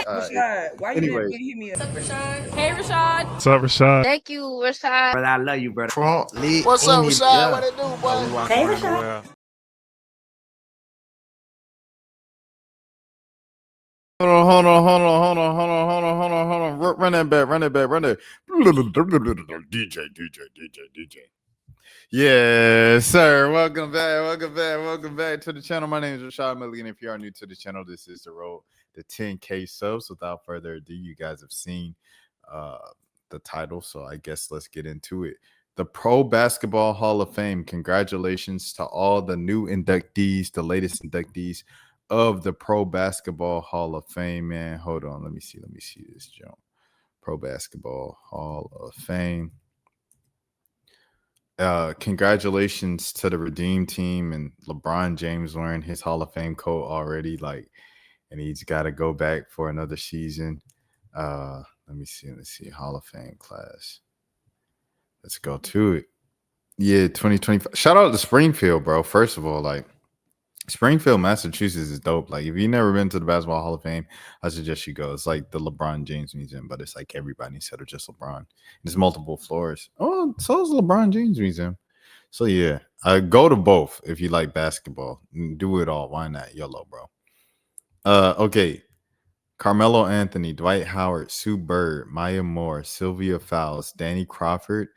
Rashad, why you Anyway, didn't hit me up? What's up, Rashad? Hey, Rashad. What's up, Rashad? Thank you, Rashad. brother, I love you, brother. What's up, Rashad? What it do, boy? Hey, Rashad. Hold on. Run that back. DJ. Yes, sir. Welcome back to the channel. My name is Rashad Milligan. If you are new to the channel, this is the road to 10K subs. Without further ado, you guys have seen the title, so I guess let's get into it. The Pro Basketball Hall of Fame. Congratulations to all the new inductees, the latest inductees of the Pro Basketball Hall of Fame, man. Hold on, let me see this jump. Pro Basketball Hall of Fame. Congratulations to the Redeem team and LeBron James wearing his Hall of Fame coat already, and he's got to go back for another season. Let me see Hall of Fame class. Let's go to it. Yeah, 2025. Shout out to Springfield, bro. First of all, Springfield, Massachusetts is dope. If you've never been to the Basketball Hall of Fame, I suggest you go. It's like the LeBron James Museum, but it's like everybody instead of just LeBron. There's multiple floors. Oh, so is the LeBron James Museum. So yeah, go to both if you like basketball. Do it all. Why not? YOLO, bro. Okay. Carmelo Anthony, Dwight Howard, Sue Bird, Maya Moore, Sylvia Fowles, Danny Crawford,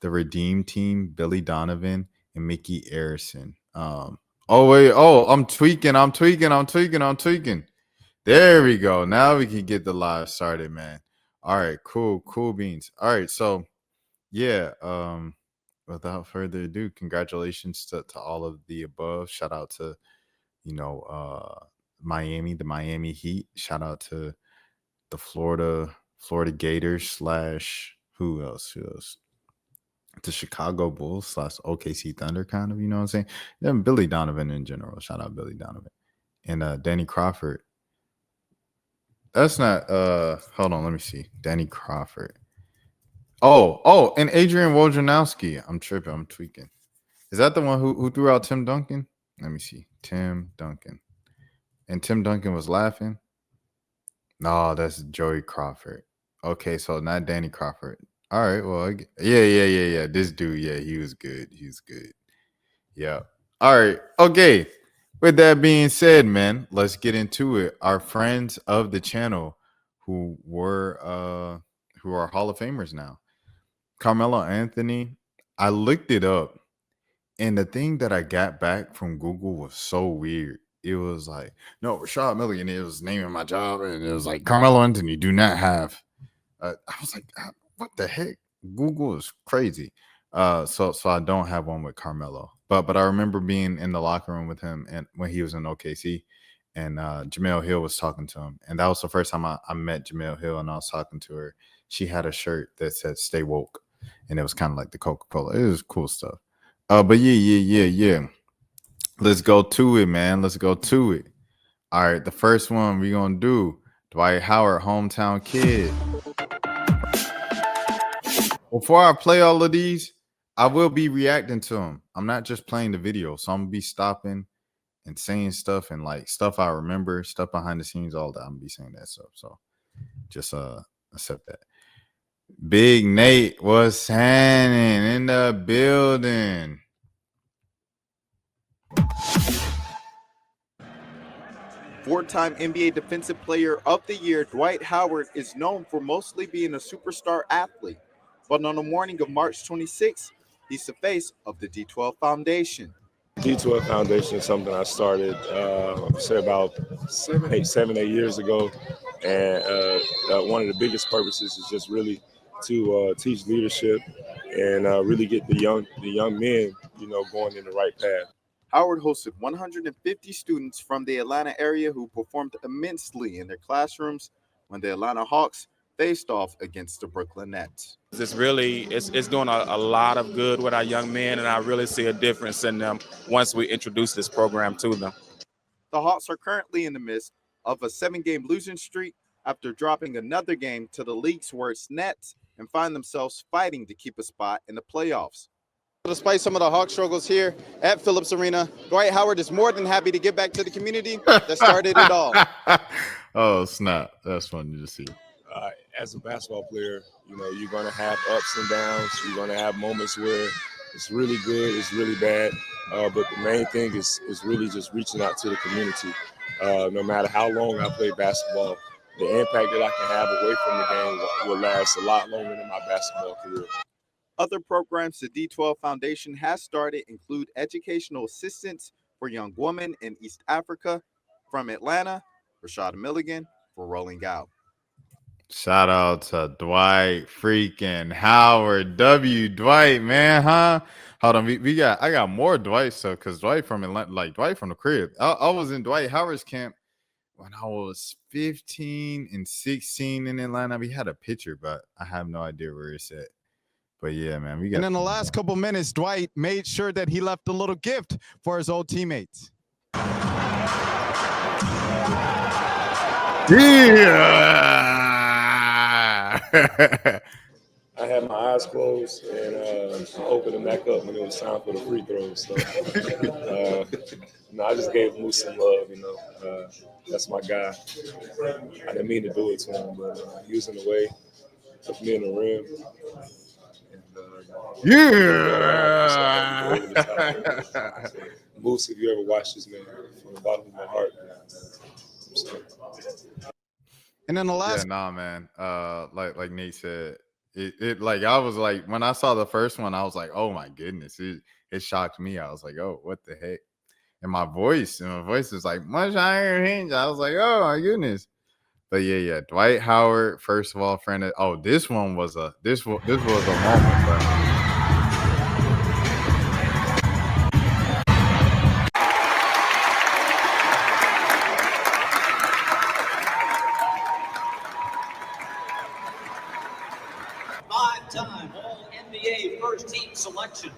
the Redeem team, Billy Donovan, and Mickey Arison. Oh, wait. Oh, I'm tweaking. There we go. Now we can get the live started, man. All right, cool beans. All right, so yeah, without further ado, congratulations to all of the above. Shout out to, Miami, the Miami Heat. Shout out to the Florida Gators / who else? The Chicago Bulls / OKC Thunder, kind of, you know what I'm saying? Then Billy Donovan in general. Shout out Billy Donovan. And Danny Crawford. That's not hold on, let me see. Danny Crawford. Oh, and Adrian Wojnarowski. I'm tripping, I'm tweaking. Is that the one who threw out Tim Duncan? Let me see. Tim Duncan. And Tim Duncan was laughing. No, that's Joey Crawford. Okay, so not Danny Crawford. All right, well, yeah. This dude, yeah, he was good. Yeah. All right, okay. With that being said, man, let's get into it. Our friends of the channel who are Hall of Famers now. Carmelo Anthony, I looked it up, and the thing that I got back from Google was so weird. It was like, no, Rashad Milligan, it was naming my job, and it was like, Carmelo Anthony do not have. I was like, what the heck? Google is crazy. So I don't have one with Carmelo, but I remember being in the locker room with him and when he was in OKC, and Jamel Hill was talking to him, and that was the first time I met Jamel Hill, and I was talking to her. She had a shirt that said "Stay Woke," and it was kind of like the Coca-Cola. It was cool stuff. But yeah. Let's go to it, man. Let's go to it. All right, the first one we're gonna do Dwight Howard, hometown kid. Before I play all of these, I will be reacting to them. I'm not just playing the video, so I'm gonna be stopping and saying stuff and stuff I remember, stuff behind the scenes, all that. I'm gonna be saying that stuff. So just accept that. Big Nate was hanging in the building. Four-time NBA Defensive Player of the Year, Dwight Howard is known for mostly being a superstar athlete. But on the morning of March 26th, he's the face of the D12 Foundation. D12 Foundation is something I started, say about 7, 8 years ago. And one of the biggest purposes is just really to teach leadership and really get the young men, going in the right path. Howard hosted 150 students from the Atlanta area who performed immensely in their classrooms when the Atlanta Hawks faced off against the Brooklyn Nets. It's doing a lot of good with our young men, and I really see a difference in them once we introduce this program to them. The Hawks are currently in the midst of a 7-game losing streak after dropping another game to the league's worst Nets and find themselves fighting to keep a spot in the playoffs. Despite some of the Hawk struggles here at Phillips Arena, Dwight Howard is more than happy to give back to the community that started it all. Oh, snap. That's funny to see. As a basketball player, you know, you're going to have ups and downs. You're going to have moments where it's really good, it's really bad. But the main thing is really just reaching out to the community. No matter how long I play basketball, the impact that I can have away from the game will last a lot longer than my basketball career. Other programs the D12 Foundation has started include educational assistance for young women in East Africa. From Atlanta, Rashad Milligan for Rolling Out. Shout out to Dwight freaking Howard. Dwight, man, huh? Hold on, I got more Dwight stuff because Dwight from Atlanta, like Dwight from the crib. I was in Dwight Howard's camp when I was 15 and 16 in Atlanta. We had a picture, but I have no idea where it's at. But yeah, man, we got. And in the last couple minutes, Dwight made sure that he left a little gift for his old teammates. Yeah. I had my eyes closed and I opened them back up when it was time for the free throws. So, I just gave Moose some love, you know. That's my guy. I didn't mean to do it to him, but he was in the way, took me in the rim. Moose, if you ever watch this, man, from the bottom of my heart, man. And then the last, man. Like Nate said, it like I was like when I saw the first one, I was like, oh my goodness, it shocked me. I was like, oh, what the heck? And my voice is like much higher hinge. I was like, oh my goodness. But yeah, Dwight Howard, first of all, friend. Oh, this was a moment, bro. Five-time All-NBA first-team selection,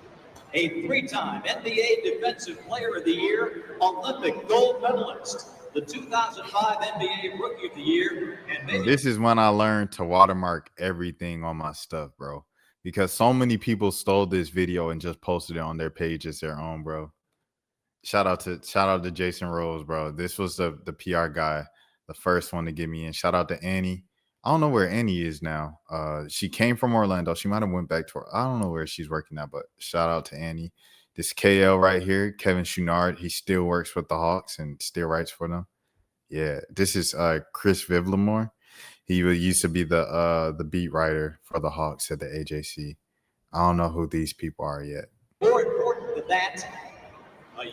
a three-time NBA Defensive Player of the Year, Olympic gold medalist, the 2005 NBA Rookie of the Year, and this is when I learned to watermark everything on my stuff, bro. Because so many people stole this video and just posted it on their page as their own, bro. Shout out to Jason Rose, bro. This was the PR guy, the first one to get me in. Shout out to Annie. I don't know where Annie is now. She came from Orlando. She might have went back to I don't know where she's working at, but shout out to Annie. This KL right here, Kevin Chouinard, he still works with the Hawks and still writes for them. Yeah, this is Chris Vivlamore. He used to be the beat writer for the Hawks at the AJC. I don't know who these people are yet. more important than that,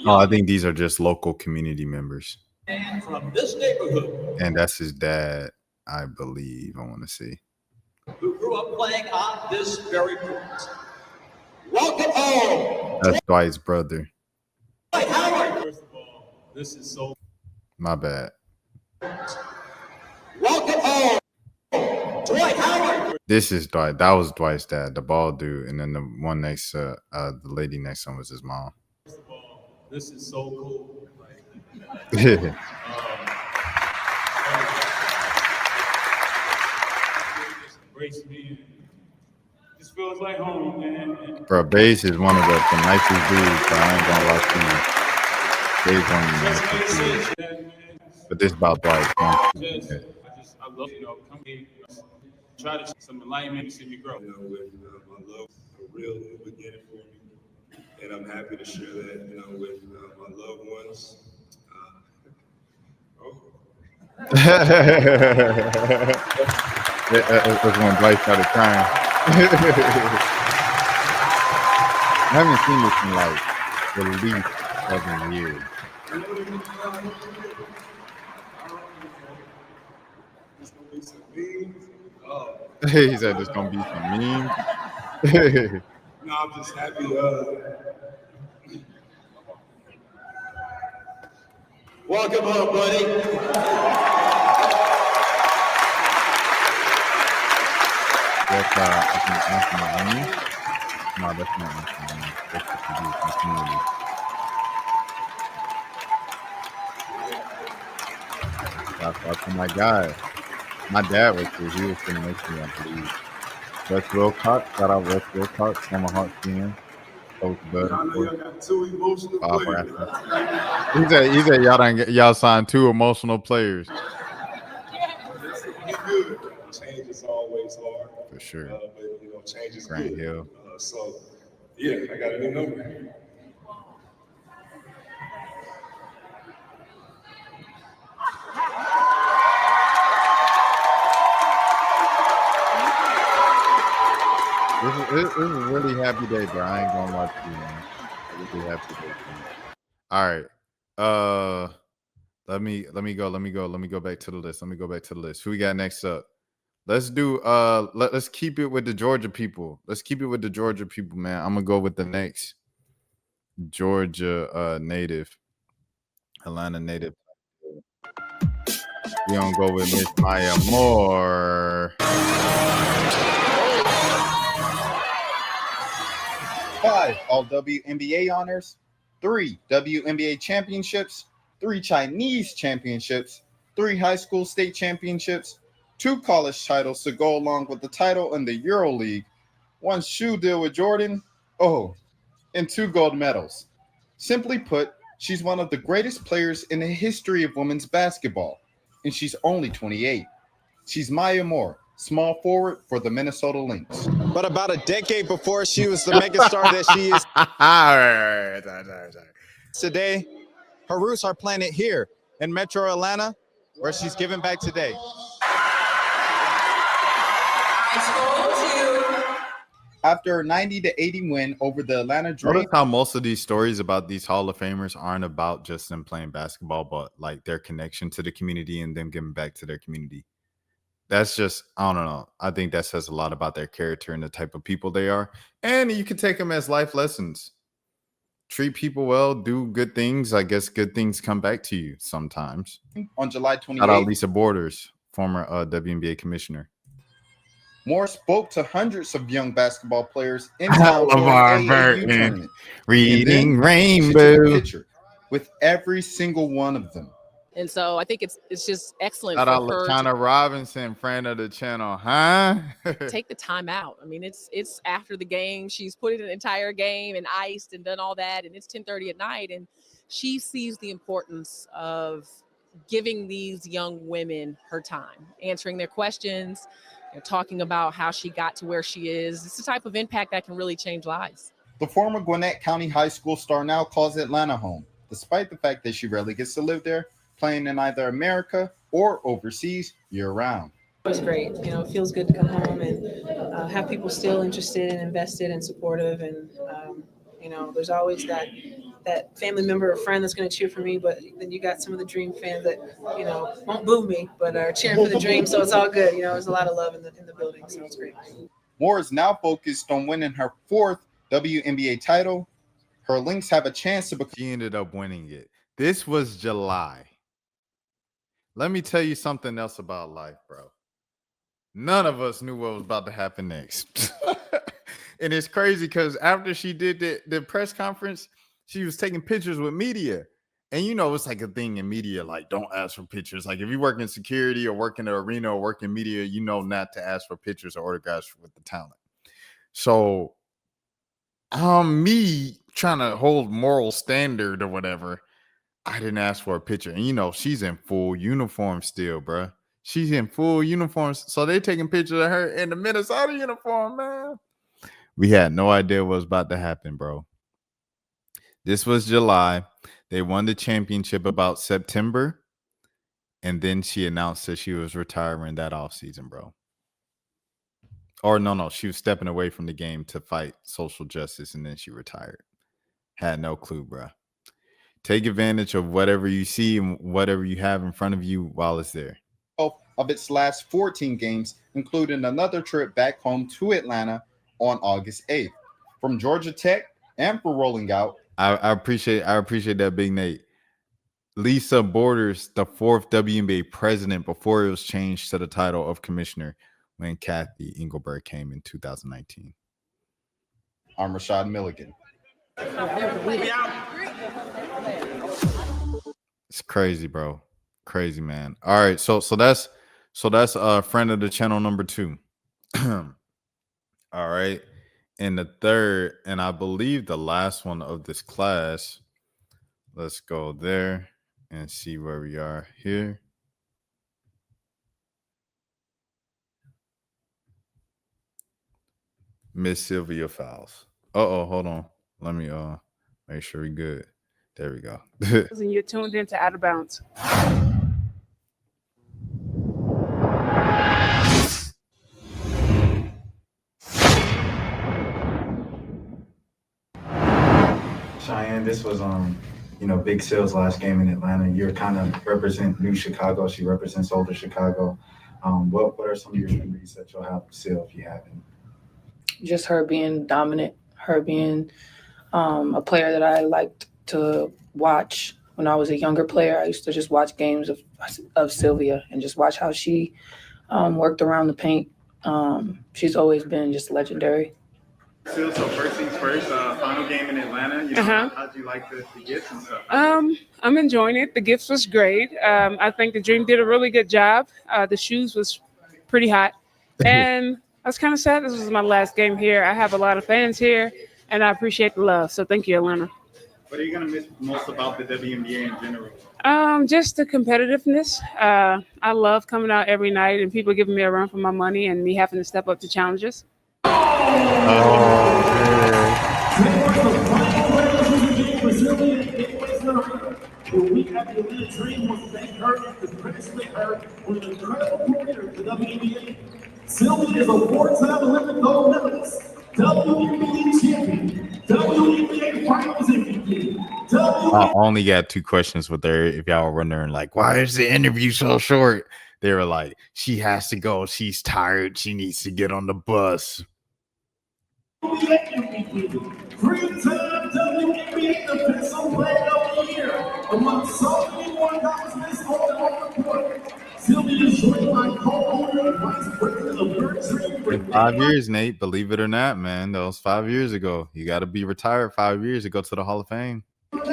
I think these are just local community members. man from this neighborhood And that's his dad, I believe. I want to see. who grew up playing on this very court. Welcome home, That's Dwight's brother. Dwight Howard. First of all, this is so. My bad. Welcome home, Dwight Howard. This is Dwight. That was Dwight's dad, the bald dude, and then the one next to the lady next to him was his mom. First of all, this is so cool. Just embrace me. And just feels like home, man. And Bro, Baze is one of the nicest dudes, so I ain't gonna lie to you. Baze one of the just nicest wanna say dudes. that, man. But this about Dwight. I love, come here, try to some enlightenment to see me grow. You know, with my love for real in the beginning for me, and I'm happy to share that, you know, with my loved ones. That's when Dwight started crying. I haven't seen this in like at least 7 years. He said there's gonna be some memes. No, I'm just happy. Welcome home, buddy. That's I think Anthony Onion. No, that's not Anthony Onion. That's what you do from community. Shout out to my guy. My dad was here. He was from Naismith, I believe. Wes Wilcox. Shout out Wes Wilcox, former Hawks fan. Coach Bud. I know y'all got 2 emotional Bob players. He said y'all signed 2 emotional players. It's good. Change is always hard. For sure. But, change is Grant good. Hill. So, yeah, I got a new number. This is a really happy day, bro. I ain't gonna lie to you, man. A really happy day. Man. All right. Let me go back to the list. Who we got next up? Let's do let's keep it with the Georgia people. Man. I'm gonna go with the next Georgia native, Atlanta native. We don't go with Miss Maya Moore. 5 All WNBA honors, 3 WNBA championships, 3 Chinese championships, 3 high school state championships, 2 college titles to go along with the title in the EuroLeague, 1 shoe deal with Jordan, and 2 gold medals. Simply put, she's one of the greatest players in the history of women's basketball, and she's only 28. She's Maya Moore, small forward for the Minnesota Lynx. But about a decade before she was the megastar that she is today, her roots are planted here in Metro Atlanta, where she's giving back today. After a 90-80 win over the Atlanta Dream. Notice how most of these stories about these Hall of Famers aren't about just them playing basketball, but like their connection to the community and them giving back to their community. That's just, I don't know. I think that says a lot about their character and the type of people they are. And you can take them as life lessons. Treat people well, do good things. I guess good things come back to you sometimes. On July 28th. Shout out Lisa Borders, former WNBA commissioner. Moore spoke to hundreds of young basketball players in town for an AAU tournament. Reading Rainbow. Picture with every single one of them. And so I think it's just excellent Shout for out her LaChana Robinson, friend of the channel, huh? to take the time out. I mean, it's after the game. She's put in an entire game and iced and done all that, and it's 10:30 at night. And she sees the importance of giving these young women her time, answering their questions, talking about how she got to where she is. It's the type of impact that can really change lives. The former Gwinnett County High School star now calls Atlanta home, despite the fact that she rarely gets to live there, playing in either America or overseas year-round. It was great. It feels good to come home and have people still interested and invested and supportive. And, there's always that family member or friend that's going to cheer for me, but then you got some of the Dream fans that, won't boo me, but are cheering for the Dream. So it's all good. There's a lot of love in the building. So it's great. Moore is now focused on winning her 4th WNBA title. Her Lynx have a chance to become. She ended up winning it. This was July. Let me tell you something else about life, bro. None of us knew what was about to happen next. And it's crazy because after she did the press conference, she was taking pictures with media. And it's like a thing in media, like don't ask for pictures. Like if you work in security or work in the arena or work in media, not to ask for pictures or autographs with the talent. So me trying to hold moral standard or whatever, I didn't ask for a picture. And she's in full uniform still, bro. She's in full uniform. So they taking pictures of her in the Minnesota uniform, man. We had no idea what was about to happen, bro. This was July. They won the championship about September. And then she announced that she was retiring that offseason, bro. Or no, she was stepping away from the game to fight social justice, and then she retired. Had no clue, bro. Take advantage of whatever you see and whatever you have in front of you while it's there. Of its last 14 games, including another trip back home to Atlanta on August 8th. From Georgia Tech and for rolling out. I appreciate that, Big Nate. Lisa Borders, the 4th WNBA president before it was changed to the title of commissioner when Kathy Engelberg came in 2019. I'm Rashad Milligan. It's crazy, bro. Crazy, man. All right, so that's friend of the channel number 2. All right. And the third, and I believe the last one of this class, let's go there and see where we are here. Miss Sylvia Fowles. Hold on. Let me make sure we good. There we go. And you're tuned into Out of Bounds. Cheyenne, this was Big Sale's last game in Atlanta. You're kind of represent new Chicago. She represents older Chicago. What are some of your memories that you'll have with Sale if you haven't? Just her being dominant, her being a player that I liked to watch when I was a younger player. I used to just watch games of Sylvia and just watch how she worked around the paint. She's always been just legendary. So first things first, final game in Atlanta. How'd you like the gifts and stuff? I'm enjoying it. The gifts was great. I think the Dream did a really good job. The shoes was pretty hot. And I was kind of sad this was my last game here. I have a lot of fans here, and I appreciate the love. So thank you, Atlanta. What are you going to miss most about the WNBA in general? Just the competitiveness. I love coming out every night and people giving me a run for my money and me having to step up to challenges. We have the Atlanta Dream was thank her and congratulate her on an incredible career in the WNBA. Sylvia is a four-time Olympic gold medalist, WNBA champion, WNBA Finals MVP. I only got 2 questions with her. If y'all were wondering, like, why is the interview so short? They were like, she has to go. She's tired. She needs to get on the bus. Three-time WNBA Defensive Player of the Year among so many more accomplishments on the court. Sylvia is joined by co-owner and vice president of her Dream. In 5 years, Nate, believe it or not, man, that was 5 years ago. You got to be retired 5 years to go to the Hall of Fame. With a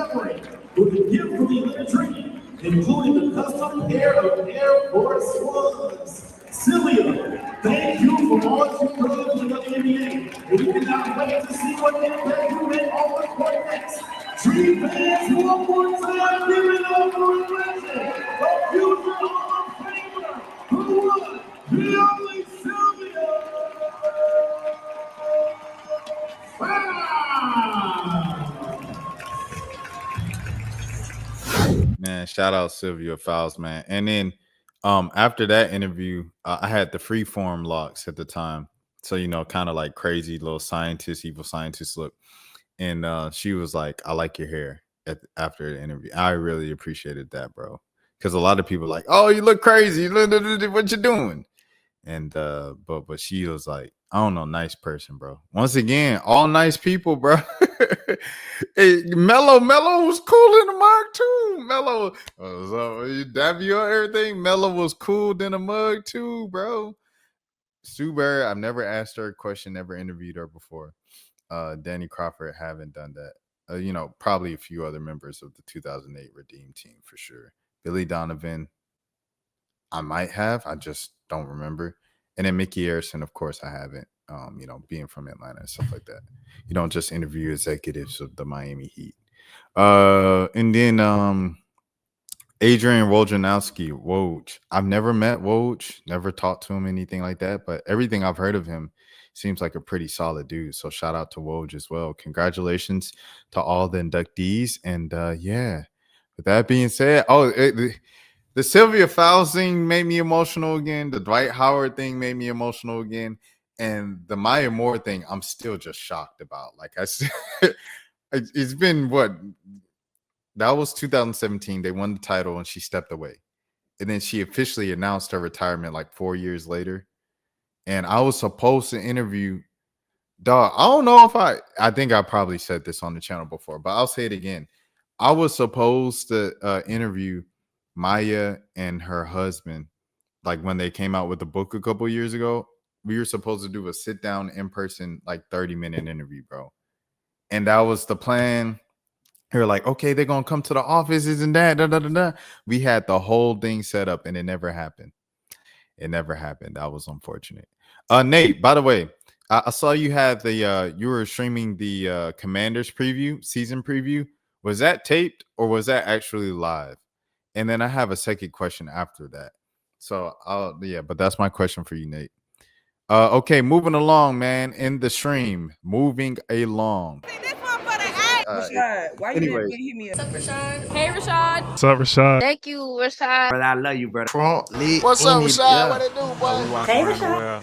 gift from the Atlanta Dream, including the custom pair of Air Force Ones. Sylvia, thank you for all you brought to the WNBA. We cannot wait to see what impact you make on the court next. Dream fans, one more time, give it up for a legend, a future Hall of Famer, who won the only Sylvia. Man, shout out Sylvia Fowles, man. And then after that interview, I had the freeform locks at the time. So, kind of like crazy little scientist, evil scientist look. And she was like, I like your hair after the interview. I really appreciated that, bro. Because a lot of people are like, oh, you look crazy. What you doing? And but she was like, I don't know, nice person, bro. Once again, all nice people, bro. Hey, Mello was cool in the mug too. Mello, so you dab you on everything. Mello was cool in the mug too, bro. Sue Bird, I've never asked her a question, never interviewed her before. Danny Crawford, haven't done that. Probably a few other members of the 2008 Redeem team for sure. Billy Donovan, I might have, I just don't remember. And then Mickey Harrison, of course, I haven't. Being from Atlanta and stuff like that. You don't just interview executives of the Miami Heat. And then Adrian Wojnarowski, Woj. I've never met Woj, never talked to him, anything like that. But everything I've heard of him seems like a pretty solid dude. So shout out to Woj as well. Congratulations to all the inductees. And yeah, with that being said, the Sylvia Fowles thing made me emotional again. The Dwight Howard thing made me emotional again. And the Maya Moore thing, I'm still just shocked about. Like I said, it's been what? That was 2017. They won the title and she stepped away. And then she officially announced her retirement like 4 years later. And I was supposed to interview, dog. I don't know if I think I probably said this on the channel before, but I'll say it again. I was supposed to interview Maya and her husband, like when they came out with the book a couple years ago. We were supposed to do a sit down in person, like 30-minute interview, bro. And that was the plan. They were like, okay, they're going to come to the office, isn't that? Da, da, da, da. We had the whole thing set up and it never happened. it never happened. That was unfortunate. Nate, by the way, I saw you had the you were streaming the Commanders preview, season preview. Was that taped or was that actually live? And then I have a second question after that. So yeah, but that's my question for you, Nate. Okay, moving along, man. In the stream, moving along. Rashad, why you Anyways. didn't hit me up? Hey, Rashad. What's up, Rashad? Thank you, Rashad. Brother, I love you, brother. What's up, Rashad? What it do, boy? Hey, Rashad.